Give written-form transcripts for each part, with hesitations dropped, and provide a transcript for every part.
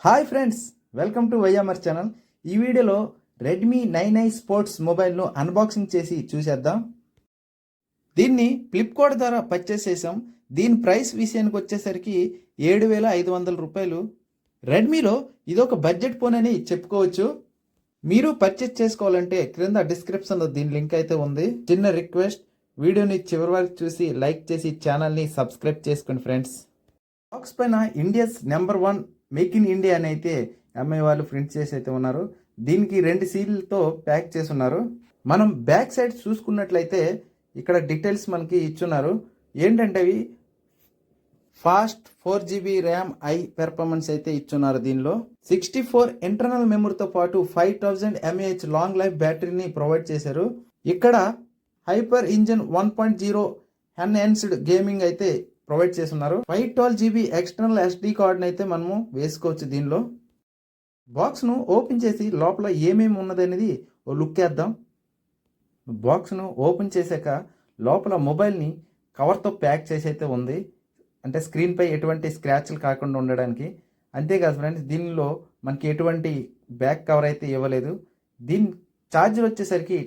Hi friends, welcome to YMR channel. ఈ వీడియోలో Redmi 9i sports మొబైల్ను అన్బాక్సింగ్ చేసి చూసేద్దాం. దీన్ని ఫ్లిప్కార్ట్ ద్వారా పర్చేస్ చేసాం. దీని ప్రైస్ విషయానికి వచ్చేసరికి 7,500 రూపాయలు. రెడ్మీలో ఇదొక బడ్జెట్ ఫోన్ అని చెప్పుకోవచ్చు. మీరు పర్చేస్ చేసుకోవాలంటే క్రింద డిస్క్రిప్షన్లో దీని లింక్ అయితే ఉంది. చిన్న రిక్వెస్ట్, వీడియోని చివరి వరకు చూసి లైక్ చేసి ఛానల్ని సబ్స్క్రైబ్ చేసుకోండి ఫ్రెండ్స్. బాక్స్ పైన India's number 1 make in India అని అయితే ఎంఐ వాళ్ళు ప్రింట్ చేసి అయితే ఉన్నారు. దీనికి 2 సీల్తో ప్యాక్ చేసి ఉన్నారు. మనం బ్యాక్ సైడ్ చూసుకున్నట్లయితే ఇక్కడ డీటెయిల్స్ మనకి ఇచ్చున్నారు. ఏంటంటే అవి fast 4GB RAM I performance అయితే ఇచ్చున్నారు. దీనిలో 64 ఇంటర్నల్ మెమరీతో పాటు 5000 mAh లాంగ్ లైఫ్ బ్యాటరీని ప్రొవైడ్ చేశారు. ఇక్కడ హైపర్ ఇంజన్ 1.0 ఎన్హాన్స్డ్ గేమింగ్ అయితే ప్రొవైడ్ చేస్తున్నారు. 512GB ఎక్స్టర్నల్ SD కార్డ్ని అయితే మనము వేసుకోవచ్చు. దీనిలో బాక్స్ను ఓపెన్ చేసి లోపల ఏమేమి ఉన్నదనేది ఓ లుక్ వేద్దాం. బాక్స్ను ఓపెన్ చేశాక లోపల మొబైల్ని కవర్తో ప్యాక్ చేసి అయితే ఉంది. అంటే స్క్రీన్పై ఎటువంటి స్క్రాచ్లు కాకుండా ఉండడానికి. అంతేకాదు ఫ్రెండ్స్, దీనిలో మనకి ఎటువంటి బ్యాక్ కవర్ అయితే ఇవ్వలేదు. దీని ఛార్జర్ వచ్చేసరికి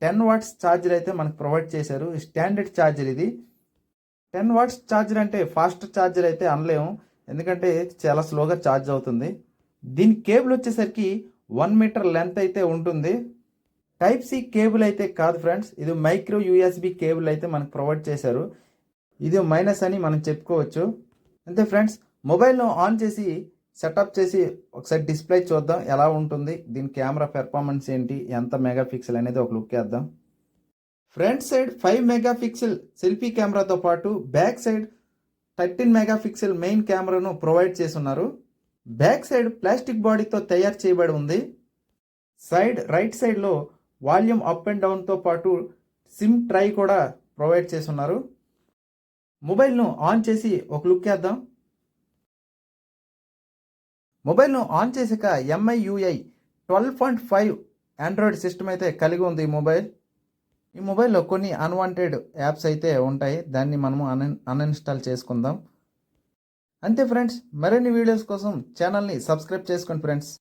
10 watts ఛార్జర్ అయితే మనకు ప్రొవైడ్ చేశారు. స్టాండర్డ్ ఛార్జర్ ఇది. 10 watts ఛార్జర్ అంటే ఫాస్ట్ ఛార్జర్ అయితే అనలేము, ఎందుకంటే చాలా స్లోగా ఛార్జ్ అవుతుంది. దీని కేబుల్ వచ్చేసరికి 1 మీటర్ లెంత్ అయితే ఉంటుంది. టైప్ సి కేబుల్ అయితే కాదు ఫ్రెండ్స్, ఇది మైక్రో USB కేబుల్ అయితే మనకు ప్రొవైడ్ చేశారు. ఇది మైనస్ అని మనం చెప్పుకోవచ్చు. అంతే ఫ్రెండ్స్, మొబైల్ను ఆన్ చేసి సెటప్ చేసి ఒకసారి డిస్ప్లే చూద్దాం ఎలా ఉంటుంది. దీని కెమెరా పెర్ఫార్మెన్స్ ఏంటి, ఎంత మెగాపిక్సెల్ అనేది ఒక లుక్ వేద్దాం. ఫ్రంట్ సైడ్ 5 మెగాపిక్సెల్ సెల్ఫీ కెమెరాతో పాటు బ్యాక్ సైడ్ 13 మెగాపిక్సెల్ మెయిన్ కెమెరాను ప్రొవైడ్ చేస్తున్నారు. బ్యాక్ సైడ్ ప్లాస్టిక్ బాడీతో తయారు చేయబడి ఉంది. రైట్ సైడ్లో వాల్యూమ్ అప్ అండ్ డౌన్తో పాటు సిమ్ ట్రై కూడా ప్రొవైడ్ చేస్తున్నారు. మొబైల్ను ఆన్ చేసి ఒక లుక్ వేద్దాం. మొబైల్ను ఆన్ చేసాక MIUI 12.5 ఆండ్రాయిడ్ సిస్టమ్ అయితే కలిగి ఉంది ఈ మొబైల్లో కొన్ని అన్వాంటెడ్ యాప్స్ అయితే ఉంటాయి. దాన్ని మనము అన్ఇన్స్టాల్ చేసుకుందాం. అంతే ఫ్రెండ్స్, మరిన్ని వీడియోస్ కోసం ఛానల్ని సబ్స్క్రైబ్ చేసుకోండి ఫ్రెండ్స్.